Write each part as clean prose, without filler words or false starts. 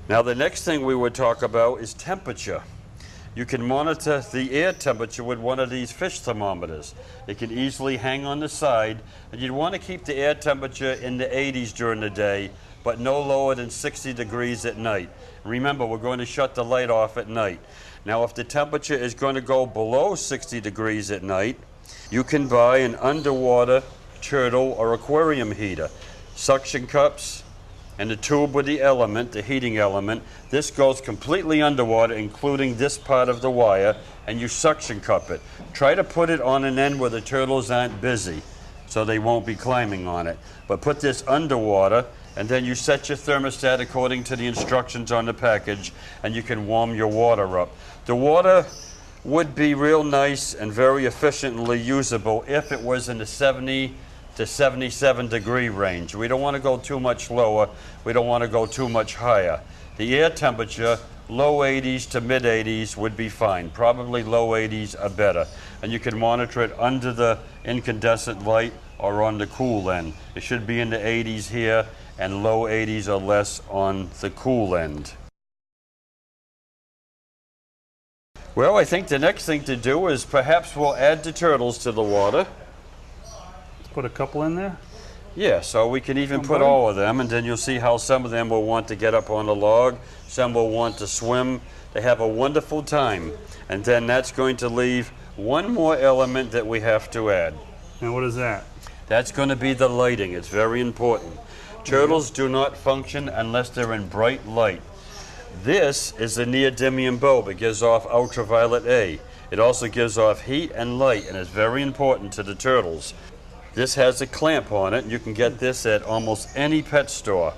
Now the next thing we would talk about is temperature. You can monitor the air temperature with one of these fish thermometers. It can easily hang on the side, and you'd want to keep the air temperature in the 80s during the day, but no lower than 60 degrees at night. Remember, we're going to shut the light off at night. Now if the temperature is going to go below 60 degrees at night, you can buy an underwater turtle or aquarium heater. Suction cups and the tube with the element, the heating element. This goes completely underwater, including this part of the wire, and you suction cup it. Try to put it on an end where the turtles aren't busy, so they won't be climbing on it. But put this underwater, and then you set your thermostat according to the instructions on the package, and you can warm your water up. The water would be real nice and very efficiently usable if it was in the 70 to 77 degree range. We don't want to go too much lower. We don't want to go too much higher. The air temperature, low 80s to mid 80s would be fine. Probably low 80s are better. And you can monitor it under the incandescent light or on the cool end. It should be in the 80s here and low 80s or less on the cool end. Well, I think the next thing to do is perhaps we'll add the turtles to the water. Put a couple in there? Yeah, so we can even put all of them, and then you'll see how some of them will want to get up on the log, some will want to swim. They have a wonderful time. And then that's going to leave one more element that we have to add. And what is that? That's going to be the lighting. It's very important. Turtles do not function unless they're in bright light. This is the neodymium bulb. It gives off ultraviolet A. It also gives off heat and light, and it's very important to the turtles. This has a clamp on it, and you can get this at almost any pet store.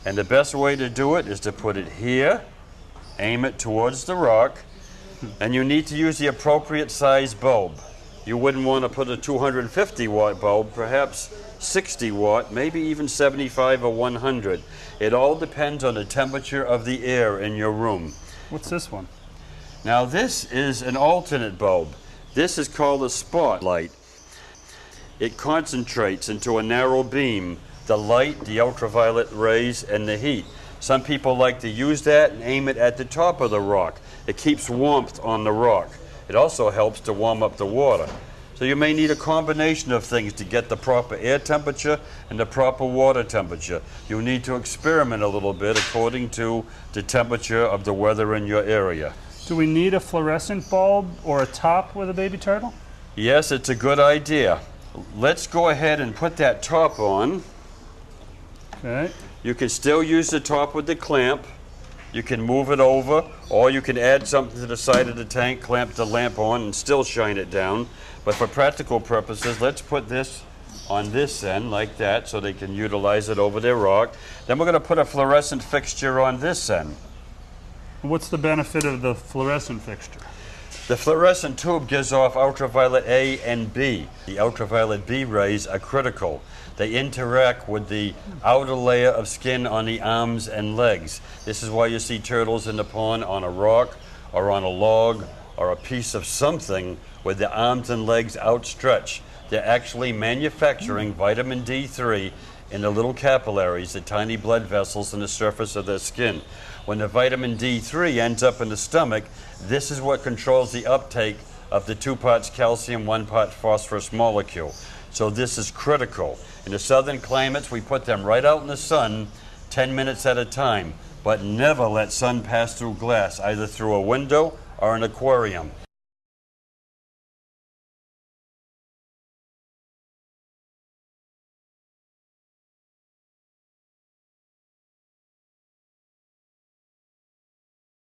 And the best way to do it is to put it here, aim it towards the rock, and you need to use the appropriate size bulb. You wouldn't want to put a 250 watt bulb, perhaps 60 watt, maybe even 75 or 100. It all depends on the temperature of the air in your room. What's this one? Now this is an alternate bulb. This is called a spotlight. It concentrates into a narrow beam the light, the ultraviolet rays, and the heat. Some people like to use that and aim it at the top of the rock. It keeps warmth on the rock. It also helps to warm up the water. So you may need a combination of things to get the proper air temperature and the proper water temperature. You need to experiment a little bit according to the temperature of the weather in your area. Do we need a fluorescent bulb or a top with a baby turtle? Yes, it's a good idea. Let's go ahead and put that top on. Okay. You can still use the top with the clamp. You can move it over, or you can add something to the side of the tank, clamp the lamp on, and still shine it down. But for practical purposes, let's put this on this end like that so they can utilize it over their rock. Then we're going to put a fluorescent fixture on this end. What's the benefit of the fluorescent fixture? The fluorescent tube gives off ultraviolet A and B. The ultraviolet B rays are critical. They interact with the outer layer of skin on the arms and legs. This is why you see turtles in the pond on a rock or on a log or a piece of something with the arms and legs outstretched. They're actually manufacturing vitamin D3 in the little capillaries, the tiny blood vessels in the surface of their skin. When the vitamin D3 ends up in the stomach, this is what controls the uptake of the 2 parts calcium, 1 part phosphorus molecule. So this is critical. In the southern climates, we put them right out in the sun 10 minutes at a time, but never let sun pass through glass, either through a window or an aquarium.